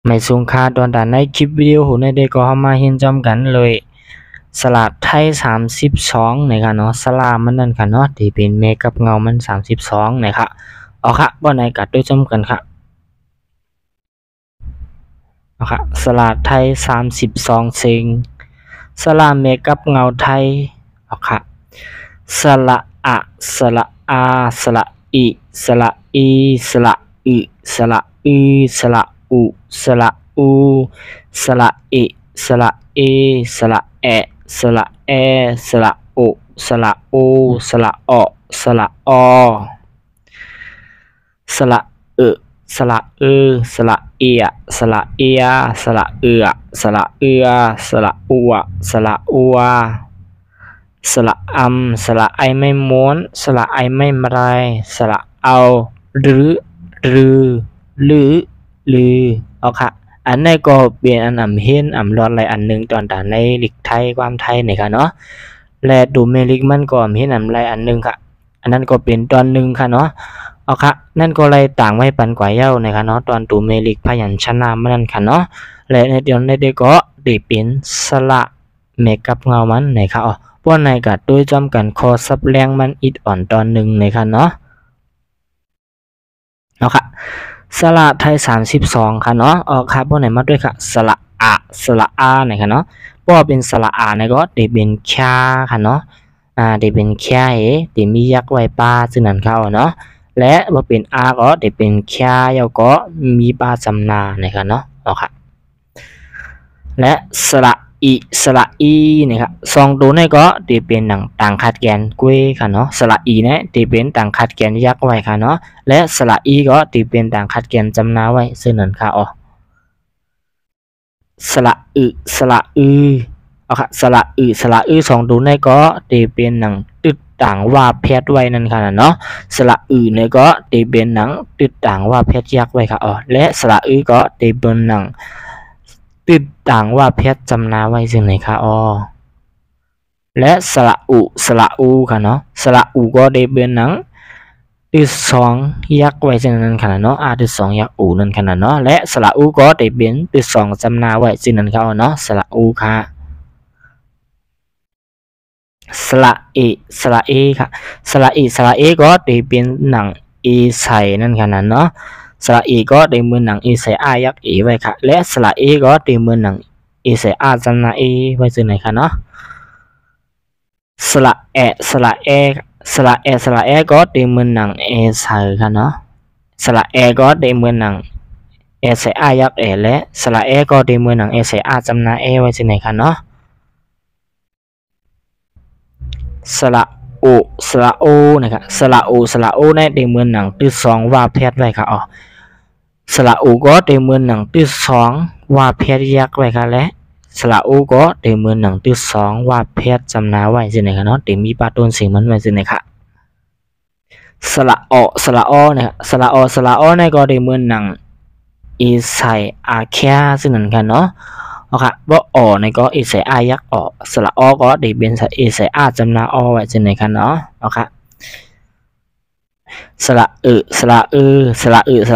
ไม่สูงค่าตอนด่านในคลิปวิดีโอหูในเด็กก็เข้ามาเห็นจอมกันเลยสลากไทย32นะครับเนาะสลากมันนั่นค่ะเนาะที่เป็นเมฆกับเงามัน32นะครับเอาค่ะบ่ไหนกัดด้วยจอมกันค่ะเอาค่ะสลากไทย32ซิงสลากเมฆกับเงาไทยเอาค่ะสละอะสละอาสละอิสละอีสละอึสละอือสละอุสละอูสละอิสละเอสละแอสละแอสละโอสละโอสละออสละอสละเอสละเอสละเอียสละเอียสละเอือสละเอือสละอัวสละอัวสละสละไอไม่ม้วนสละไอไม่มาไรสละเอาหรือหรือเอาค่ะอันนี้ก็เปลี่ยนอันเห็นรอดอะไรอันหนึ่งตอนแต่ในลิกไทยความไทยนี่ค่ะเนาะและดูเมลิกมันก็เห็นอะไรอันหนึ่งค่ะอันนั้นก็เป็นตอนหนึ่งค่ะเนาะเอาค่ะนั่นก็เลยต่างไว้ปันกว่าเย้านะคะเนาะตอนดูเมลิกพยัญชนะมันนั่นค่ะเนาะและในเดี๋ยวในเด็กก็ได้เป็นสละเมกับเงามันนะคะอ๋อพวกในกัดด้วยจอมกันคอซับแรงมันอิดอ่อนตอนหนึ่งนะคะเนาะเอาค่ะสระไทย32ค่ะเนาะครับพวกไหนมาด้วยค่ะสระอะสระอาเนี่ยค่ะเนาะพวกเป็นสระอาเนี่ยก็ได้เป็นชาค่ะเนาะได้เป็นแค่ที่มียักษ์ไว้ปลาซึ่งนั่นเขาเนาะและพอเป็นอาก็ได้เป็นแค่ยาก็มีปลาจำนาเนี่ยค่ะเนาะค่ะและสระอีสระอีเนี่ยครับสองตัวนี้ก็ได้เป็นต่างขัดแกนกุ้ยค่ะเนาะสระอีเนี่ยได้เป็นต่างขัดแกนยักษ์ไว้ค่ะเนาะและสระอีก็ได้เป็นต่างขัดแกนจำนาไว้ซึ่งนั่นค่ะสระอึสระอือเอาค่ะสระอึสระอือสองตัวนี้ก็ได้เป็นตึดต่างว่าเพชรไว้นั่นค่ะเนาะสระอึเนี่ยก็ได้เป็นตึดต่างว่าเพชรยักษ์ไว้ค่ะและสระอือก็ได้เป็นตึดต่างว่าเพชรจำนาไว้ซึ่งไหนค่ะและสระอูค่ะเนาะสระอูก็ได้เป็นตึดสองยักษ์ไว้ซึ่งนั้นค่ะเนาะตึดสองยักษ์อูนั่นค่ะเนาะและสระอูก็ได้เป็นตึดสองจำนาไว้ซึ่งนั้นค่ะเนาะสระอูค่ะสระเอค่ะสระเอก็ได้เป็นเอใส่นั่นค่ะเนาะสระเอก็ได้เหมือนเอใส่อายักษ์เอไว้ค่ะและสระเอก็ได้เหมือนเอใส่อาจำนาเอไว้ซึ่งไหนค่ะเนาะสระเอก็ได้เหมือนเอใส่ค่ะเนาะสระเอก็ได้เหมือนเอใส่อายักษ์เอและสระเอก็ได้เหมือนเอใส่อาจำนาเอไว้ซึ่งไหนค่ะเนาะสระโอนะครับสระโอเนี่ยได้เหมือนตึดสองว่าเพชรไว้ค่ะสระโอก็ได้เหมือนตึดสองว่าเพชรยักษ์ไว้ค่ะและสระโอก็ได้เหมือนตึดสองว่าเพชรจำนาไว้ซึ่งไหนค่ะเนาะได้มีปาต้นสิ่งมันไว้ซึ่งไหนค่ะสระอเนี่ยสระอเนี่ยก็ได้เหมือนอีใส่อาแค่ซึ่งนั่นค่ะเนาะค่ะบ่ในก็อีใส่อายักสระก็ได้เป็นอีใส่อาจำนาไว้ซึ่งไหนค่ะเนาะค่ะสระสร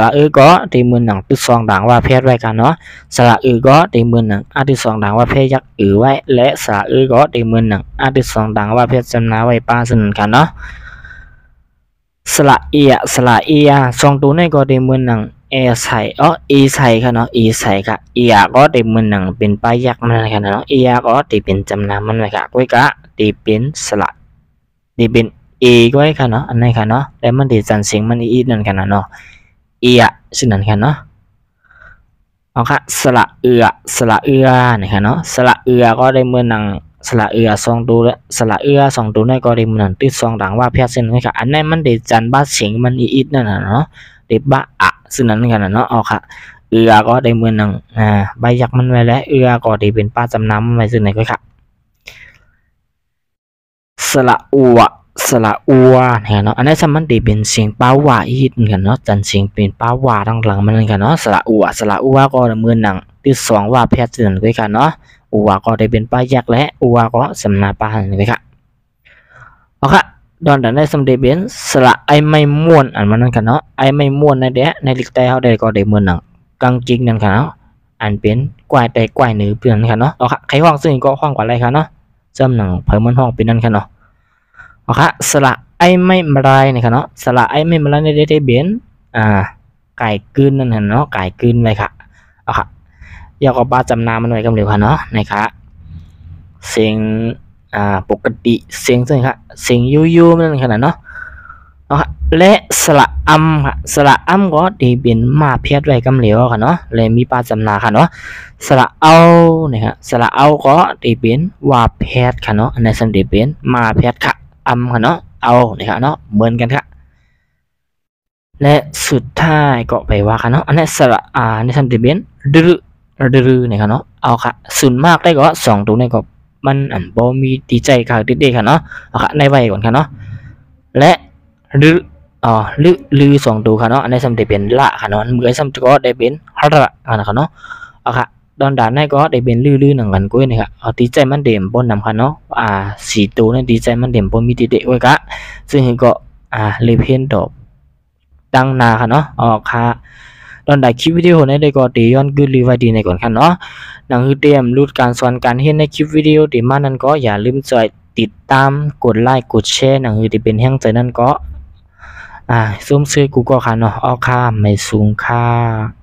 ะก็ได้เหมือนตึกสองด่างว่าเพชรไว้กันเนาะสระก็ได้เหมือนตึกสองด่างว่าเพชรยักษ์ไว้และสระก็ได้เหมือนตึกสองด่างว่าเพชรจำนาไว้ป้าซึ่งนั่นค่ะเนาะสระเอียสองตัวนี้ก็ได้เหมือนเอใส่ใส่ค่ะเนาะใส่ค่ะก็ได้เหมือนเป็นป้ายักษ์มันค่ะเนาะก็ได้เป็นจำนามันไว้ค่ะก้อยก็ได้เป็นสระได้เป็นก็ไว้ค่ะเนาะอันนี้ค่ะเนาะแล้วมันได้จันเสียงมันอีนั่นค่ะเนาะซึ่งนั่นค่ะเนาะค่ะสระเอือนะคะเนาะสระเอือก็ได้เหมือนสระเอือสองตัวและสระเอือสองตัวนี้ก็ได้เหมือนตึกสองด่างว่าเพชรซึ่งนั่นค่ะอันนี้มันได้จันบ้าเสียงมันอีนั่นน่ะเนาะได้บ้าซึ่งนั่นค่ะเนาะค่ะเอือก็ได้เหมือนใบยักษ์มันไว้แล้วเอือก็ได้เป็นป้าจำนำไว้ซึ่งไหนก็ค่ะสระอัวเนี่ยเนาะอันนี้สมันได้เป็นเสียงป้าว่าอีกกันเนาะจันเสียงเป็นป้าว่าทางหลังมันกันเนาะสระอัวก็เหมือนที่สองว่าแพทย์สื่อด้วยกันเนาะอัวก็ได้เป็นป้ายักษ์และอัวก็สำนาป้าหันเลยค่ะโอเคดอนดันได้สำเร็จเป็นสระไอไม่ม่วนอันมันนั่นกันเนาะไอไม่ม่วนในเดะในลิกแต่เขาได้ก็ได้เหมือนกังจริงนั่นกันเนาะ อันเป็นกวายแต่กวายเหนือเปลี่ยนค่ะเนาะเอาค่ะใครห้องซึ่งก็ห้องกว่าอะไรค่ะเนาะจำหนังเพิ่มมันห้องเป็นนั่นค่ะเนาะเอาค่ะสระไอไม่มาไรนี่ค่ะเนาะสระไอไม่มาไรในได้เบียนไก่กลืนนั่นเนาะไก่กลืนไว้ค่ะเอาค่ะอยากเอาปลาจำนามันไว้กำเหลียวค่ะเนาะนะคะเสียงปกติเสียงซึ่งค่ะเสียงยูๆนั่นขนาดเนาะและสระอัมค่ะสระอัมก็ดีเป็นมาเพียรไว้กำเหลียวค่ะเนาะเลยมีปลาจำนาค่ะเนาะสระเอาเนี่ยค่ะสระเอาก็ดีเป็นว่าเพียรค่ะเนาะในสันดีเป็นมาเพียรค่ะอัมค่ะเนาะเอาเนี่ยค่ะเนาะเหมือนกันค่ะและสุดท้ายก็ไปว่าค่ะเนาะอันนี้สระในสันดีเป็นดื้อเนี่ยค่ะเนาะเอาค่ะส่วนมากได้ก็2ตัวนี้ก็มันบ่มีดีใจค่ะเด็กๆค่ะเนาะเอาค่ะในไว้ก่อนค่ะเนาะและลือ2ตัวค่ะเนาะอันนี้ซ้ำได้เป็นละค่ะเนาะมือซ้ำก็ได้เป็นระค่ะเนาะเอาค่ะดอนดานในก็ได้เป็นลือหนังกันกุ้ยนี่ค่ะเอาดีใจมันเด่มบนนำค่ะเนาะ4ตัวนี่ดีใจมันเด่มบ่มีติเดะไว้กะซึ่งก็เลยเพี้ยนดอกดังนาค่ะเนาะค่ะตอนใดคลิปวิดีโอในได้ก็ตีย้อนกึรีไว้ดีในก่อนค่ะเนาะหนังคือเตรียมรูดการสอนการเห็นในคลิปวิดีโอที่มานั้นก็อย่าลืมช่วยติดตามกดไลค์กดแชร์หนังคือที่เป็นแห่งใจนั้นก็ซุ่มซื้อกูก็ค่ะเนาะค่ะไม่สูงค่ะ